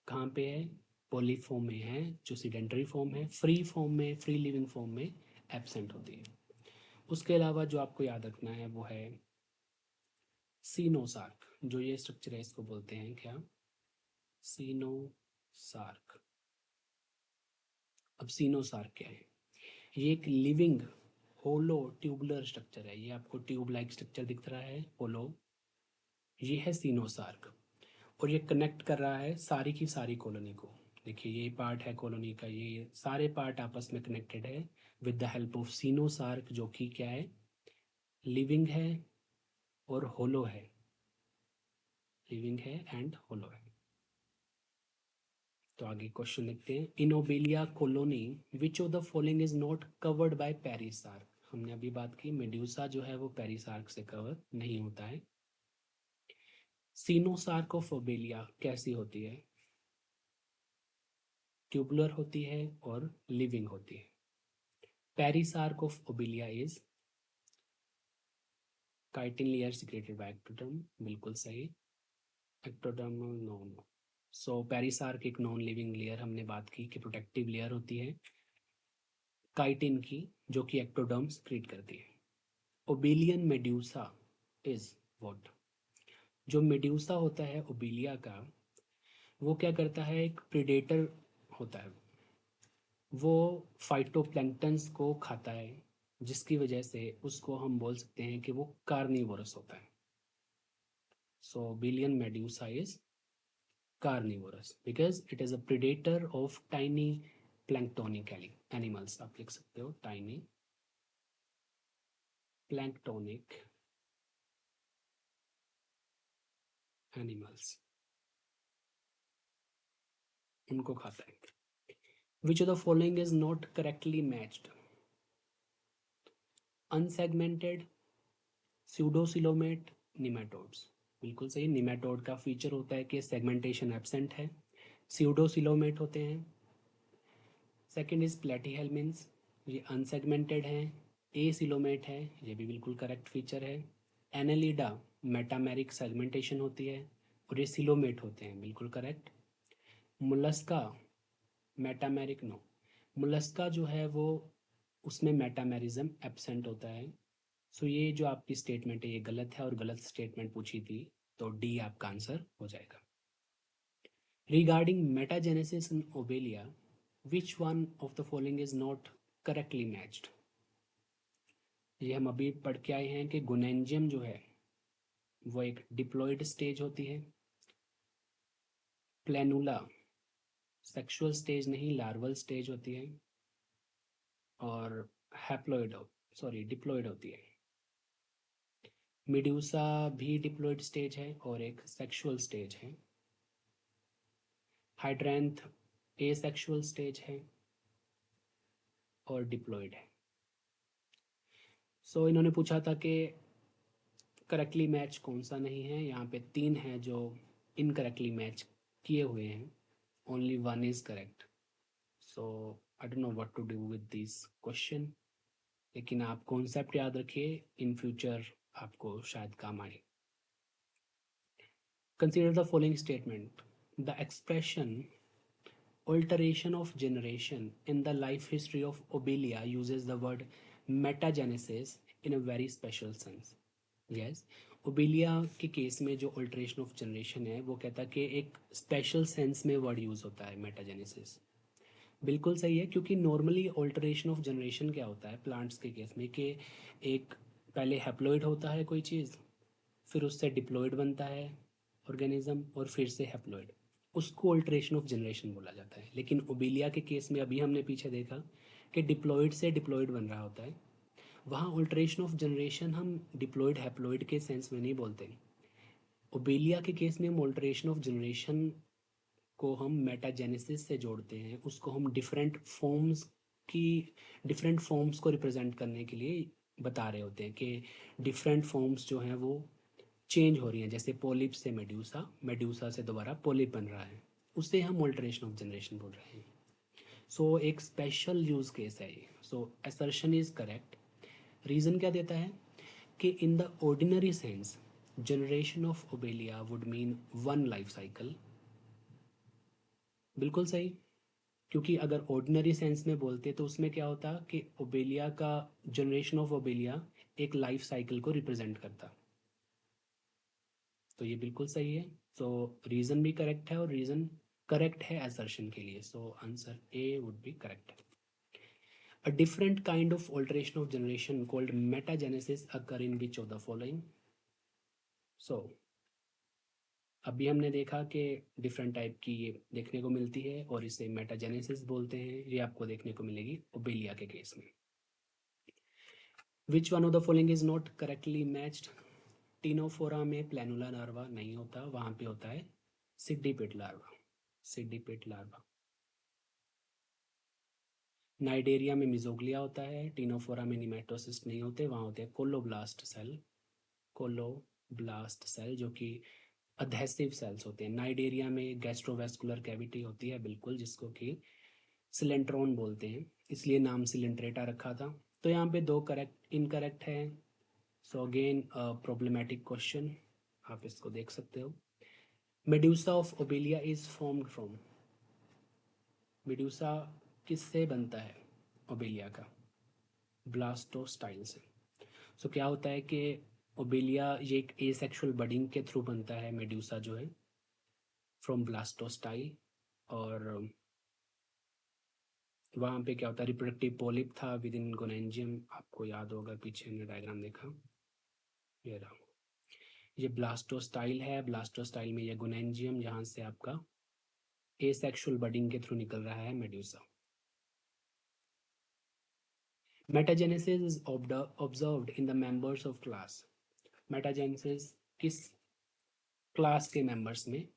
कहाँ पे है, पोलीफॉर्म में है, जो सीडेंटरी फॉर्म है, फ्री फॉर्म में, फ्री लिविंग फॉर्म में एब्सेंट होती है। उसके अलावा जो आपको याद रखना है वो है सीनोसार्क। जो ये स्ट्रक्चर है इसको बोलते हैं क्या, सीनोसार्क। अब सीनोसार्क क्या है, ये एक लिविंग होलो ट्यूबुलर स्ट्रक्चर है। ये आपको ट्यूब लाइक स्ट्रक्चर दिख रहा है होलो, ये है सीनोसार्क। और ये कनेक्ट कर रहा है सारी की सारी कॉलोनी को। देखिए, ये पार्ट है कॉलोनी का, ये सारे पार्ट आपस में कनेक्टेड है विद द हेल्प ऑफ सीनोसार्क, जो कि क्या है, लिविंग है और होलो है, लिविंग है एंड होलो है। तो आगे क्वेश्चन लिखते हैं, in Obelia colony which of the following is not covered by perisarc. हमने अभी बात की मेड्यूसा जो है वो पेरिसार्क से कवर नहीं होता है। सीनोसार्क ऑफ ओबेलिया कैसी होती है, ट्यूबुलर होती है और लिविंग होती है। Perisarc of Obelia is chitin layer secreted by ectoderm, बिल्कुल सही। Ectodermal no no. So perisarc एक नॉन लिविंग लेयर हमने बात की कि प्रोटेक्टिव लेयर होती है काइटिन की, जो कि एक्टोडर्म सिक्रेट करती है। ओबेलियन मेड्यूसा इज व्हाट, जो मेड्यूसा होता है ओबेलिया का, वो क्या करता है, एक प्रेडेटर होता है, वो फाइटोप्लैंक्टन्स को खाता है, जिसकी वजह से उसको हम बोल सकते हैं कि वो कार्निवोरस होता है। So Obelian medusa is carnivorous because it is a predator of tiny planktonic animals। आप लिख सकते हो tiny planktonic animals, उनको खाता है। which of the following is not correctly matched, unsegmented, pseudocoelomate, nematodes। बिल्कुल सही, निमेटोड का फीचर होता है कि सेगमेंटेशन एब्सेंट है, स्यूडोसिलोमेट होते हैं। सेकंड इज प्लेटीहेल्मिन्स, ये अनसेगमेंटेड हैं। ए सिलोमेट है, ये भी बिल्कुल करेक्ट फीचर है। एनेलिडा मेटामेरिक सेगमेंटेशन होती है और ये सिलोमेट होते हैं, बिल्कुल correct. Mollusca, metameric no, Mollusca जो है वो उसमें मेटामेरिज्म एब्सेंट होता है। सो ये जो आपकी स्टेटमेंट है ये गलत है और गलत स्टेटमेंट पूछी थी, तो डी आपका आंसर हो जाएगा। Regarding metagenesis in Obelia, which one of the following is not correctly matched. ये हम अभी पढ़ के आए हैं कि गुनेंजियम जो है वो एक डिप्लॉयड स्टेज होती है। प्लेनुला सेक्सुअल स्टेज नहीं, लार्वल स्टेज होती है। और हैप्लॉइड डिप्लॉयड होती है। मिड्यूसा भी डिप्लॉयड स्टेज है और एक सेक्सुअल स्टेज है। हाइड्रेंथ एसेक्सुअल स्टेज है और डिप्लॉयड है। सो इन्होंने पूछा था कि करेक्टली मैच कौन सा नहीं है। यहाँ पे 3 हैं जो इनकरेक्टली मैच किए हुए हैं, only 1 is correct. So I don't know what to do with this question, लेकिन आप कॉन्सेप्ट याद रखिए, इन फ्यूचर आपको शायद काम आए। Consider the following statement, the expression alteration of generation in the life history of Obelia uses the word metagenesis in a very special sense. Yes, Obelia के केस में जो अल्टरेशन ऑफ जनरेशन है वो कहता है कि एक स्पेशल सेंस में वर्ड यूज़ होता है मेटाजेनेसिस। बिल्कुल सही है, क्योंकि नॉर्मली अल्टरेशन ऑफ जनरेशन क्या होता है प्लांट्स के केस में कि एक पहले हैप्लॉइड होता है कोई चीज़, फिर उससे डिप्लॉयड बनता है ऑर्गेनिज्म और फिर से हैप्लॉइड, उसको अल्टरेशन ऑफ जनरेशन बोला जाता है। लेकिन ओबेलिया के केस में अभी हमने पीछे देखा कि डिप्लॉयड से डिप्लॉयड बन रहा होता है, वहाँ अल्टरेशन ऑफ जनरेशन हम डिप्लॉयड हैप्लॉइड के सेंस में नहीं बोलते। ओबेलिया के केस में हम अल्टरेशन ऑफ जनरेशन को हम मेटाजेनेसिस से जोड़ते हैं, उसको हम की डिफरेंट फॉर्म्स को रिप्रेजेंट करने के लिए बता रहे होते हैं कि डिफरेंट फॉर्म्स जो हैं वो चेंज हो रही हैं। जैसे पोलिप से मेड्यूसा, मेड्यूसा से दोबारा पोलिप बन रहा है, उससे हम अल्टरेशन ऑफ जनरेशन बोल रहे हैं। सो एक स्पेशल यूज केस है ये। सो असर्शन इज करेक्ट। रीज़न क्या देता है कि in the ordinary sense generation of Obelia would mean 1 life cycle. बिल्कुल सही, क्योंकि अगर ऑर्डिनरी सेंस में बोलते तो उसमें क्या होता कि ओबेलिया का जनरेशन ऑफ ओबेलिया एक लाइफ साइकिल को रिप्रेजेंट करता। तो ये बिल्कुल सही है। सो रीज़न भी करेक्ट है और रीज़न करेक्ट है असर्शन के लिए। So answer A would be correct. A different kind of alteration of generation called metagenesis occur in which of the following. So अभी हमने देखा कि डिफरेंट टाइप की ये देखने को मिलती है और इसे मेटाजेनेसिस बोलते हैं। ये आपको देखने को मिलेगी ओबेलिया के केस में। विच one of the following is not correctly matched. Ctenophora में प्लेनुला लार्वा नहीं होता, वहाँ पे होता है सिड्डीपिट लार्वा। सिड्डीपिट लार्वा। नाइडेरिया में मिजोग्लिया होता है, टीनोफोरा में निमेटोसिस्ट नहीं होते, वहाँ होते हैं कोलोब्लास्ट सेल। कोलोब्लास्ट सेल जो कि अधेसिव सेल्स होते हैं। नाइडेरिया में गैस्ट्रोवेस्कुलर कैविटी होती है बिल्कुल, जिसको कि सिलेंट्रॉन बोलते हैं, इसलिए नाम सिलेंट्रेटा रखा था। तो यहाँ पे 2 करेक्ट इनकरेक्ट है। सो अगेन प्रॉब्लमेटिक क्वेश्चन, आप इसको देख सकते हो। Medusa of Obelia is formed from. Medusa किससे बनता है ओबेलिया का? ब्लास्टोस्टाइल से। सो क्या होता है कि ओबेलिया ये एक एसेक्सुअल बडिंग के थ्रू बनता है मेड्यूसा जो है, फ्रॉम ब्लास्टोस्टाइल। और वहाँ पे क्या होता है, रिप्रोडक्टिव पॉलिप था विद इन गोनेंजियम। आपको याद होगा, पीछे हमने डायग्राम देखा, ये रहा। ये ब्लास्टोस्टाइल है, ब्लास्टोस्टाइल में ये गोनेंजियम जहाँ से आपका एसेक्सुअल बडिंग के थ्रू निकल रहा है medusa. Metagenesis is observed in the members of class. Metagenesis किस क्लास के मेंबर्स में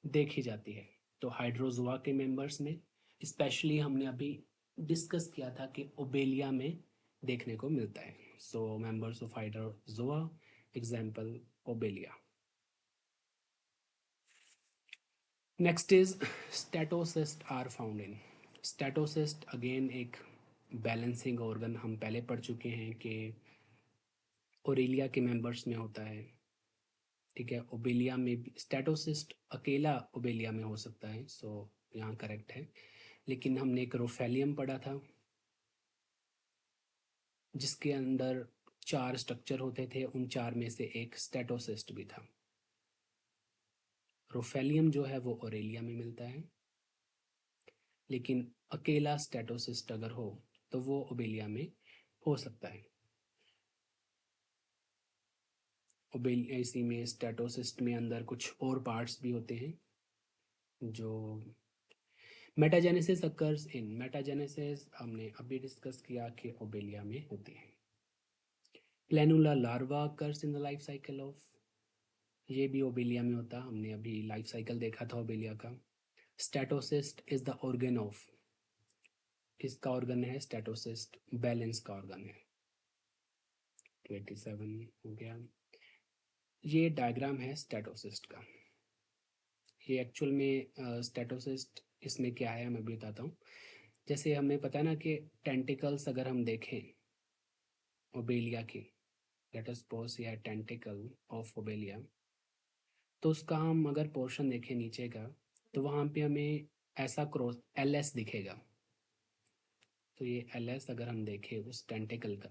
देखी जाती है? तो हाइड्रोजोआ के मेंबर्स में, स्पेशली हमने अभी डिस्कस किया था कि ओबेलिया में देखने को मिलता है। So members of Hydrozoa, example Obelia. Next is statocyst are found in. Statocyst again एक बैलेंसिंग ऑर्गन, हम पहले पढ़ चुके हैं कि ओरेलिया के मेंबर्स में होता है। ठीक है। ओबेलिया में भी स्टेटोसिस्ट अकेला ओबेलिया में हो सकता है, सो यहाँ करेक्ट है। लेकिन हमने एक रोफेलियम पढ़ा था जिसके अंदर 4 स्ट्रक्चर होते थे, उन 4 में से एक स्टेटोसिस्ट भी था। रोफेलियम जो है वो ओरेलिया में मिलता है, लेकिन अकेला स्टेटोसिस्ट अगर हो तो वो ओबेलिया में हो सकता है। ओबेलिया इसी में स्टेटोसिस्ट में अंदर कुछ और पार्ट्स भी होते हैं जो मेटाजेनेसिस अकर्स इन। मेटाजेनेसिस हमने अभी डिस्कस किया कि ओबेलिया में होती है। Planula larva occurs in the life cycle of, ये भी ओबेलिया में होता, हमने अभी लाइफ साइकिल देखा था ओबेलिया का। Statocyst is the organ of, किसका ऑर्गन है स्टेटोसिस्ट? बैलेंस का ऑर्गन है। 27 हो गया। ये डायग्राम है स्टेटोसिस्ट का। ये एक्चुअल में स्टेटोसिस्ट इसमें क्या है मैं भी बताता हूँ। जैसे हमें पता है ना कि टेंटिकल्स अगर हम देखें ओबेलिया की, लेट अस सपोज ये है टेंटिकल ऑफ ओबेलिया, तो उसका हम अगर पोर्शन देखें नीचे का तो वहाँ पे हमें ऐसा क्रॉस एल एस दिखेगा। तो ये एल एस अगर हम देखें उस टेंटिकल का,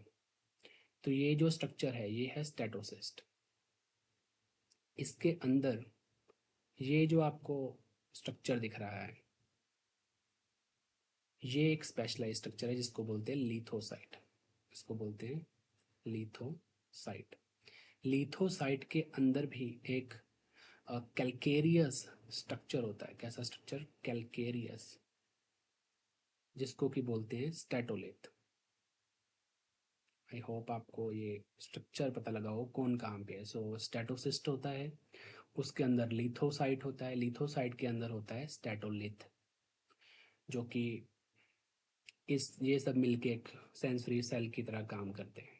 तो ये जो स्ट्रक्चर है ये है स्टेटोसिस्ट। इसके अंदर ये जो आपको स्ट्रक्चर दिख रहा है ये एक स्पेशलाइज स्ट्रक्चर है जिसको बोलते हैं लिथोसाइट। इसको बोलते हैं लिथोसाइट। लिथोसाइट के अंदर भी एक कैलकेरियस स्ट्रक्चर होता है। कैसा स्ट्रक्चर? कैलकेरियस, जिसको कि बोलते हैं स्टेटोलिथ। आई होप आपको ये स्ट्रक्चर पता लगा हो कौन कहाँ पे है। सो स्टेटोसिस्ट होता है, उसके अंदर लिथोसाइट होता है, लिथोसाइट के अंदर होता है स्टेटोलिथ, जो कि ये सब मिलके एक सेंसरी सेल की तरह काम करते हैं।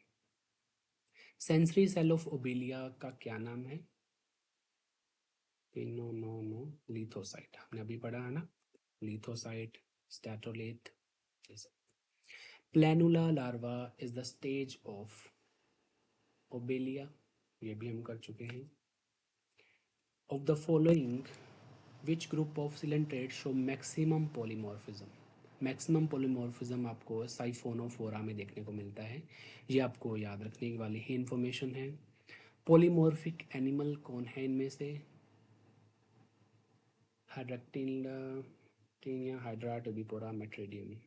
सेंसरी सेल ऑफ ओबेलिया का क्या नाम है? पिनोनोनो लिथोसाइट, हमने अभी पढ़ा है ना, lithocyte, statolith. Planula larva is the stage of Obelia, ये भी हम कर चुके हैं। Of the following which group of coelenterate show maximum polymorphism? Maximum polymorphism आपको साइफोनोफोरा में देखने को मिलता है। ये आपको याद रखने वाली ही इंफॉर्मेशन है। पॉलीमॉर्फिक एनिमल कौन है इनमें से? हाइड्रैक्टिनिया, हाइड्रा, टोबिपोरा, मेट्रिडियम।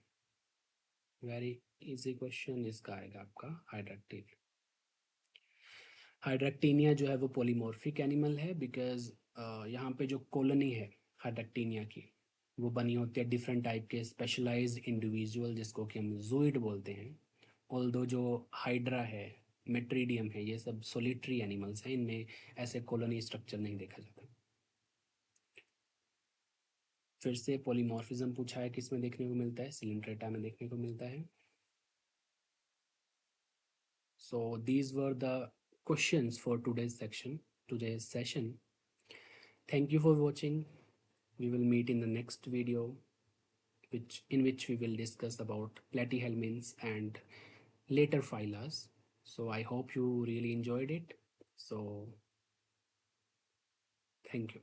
वेरी इजी क्वेश्चन इसका आएगा आपका हाइड्रैक्टिनिया। हाइड्रैक्टिनिया जो है वो पॉलीमॉर्फिक एनिमल है बिकॉज यहाँ पे जो कॉलोनी है हाइड्रैक्टिनिया की वो बनी होती है डिफरेंट टाइप के स्पेशलाइज्ड इंडिविजुअल जिसको कि हम जूइड बोलते हैं। ऑल्दो जो हाइड्रा है, मेट्रीडियम है, ये सब सोलिटरी एनिमल्स हैं, इनमें ऐसे कॉलोनी स्ट्रक्चर नहीं देखा जाता। फिर से पॉलीमॉर्फिज्म पूछा है, किस में देखने को मिलता है? सिलिंड्रेटा में देखने को मिलता है। So these were the questions for today's session. Thank you for watching. We will meet in the next video in which we will discuss about platyhelminths and later phylas. So I hope you really enjoyed it. So thank you.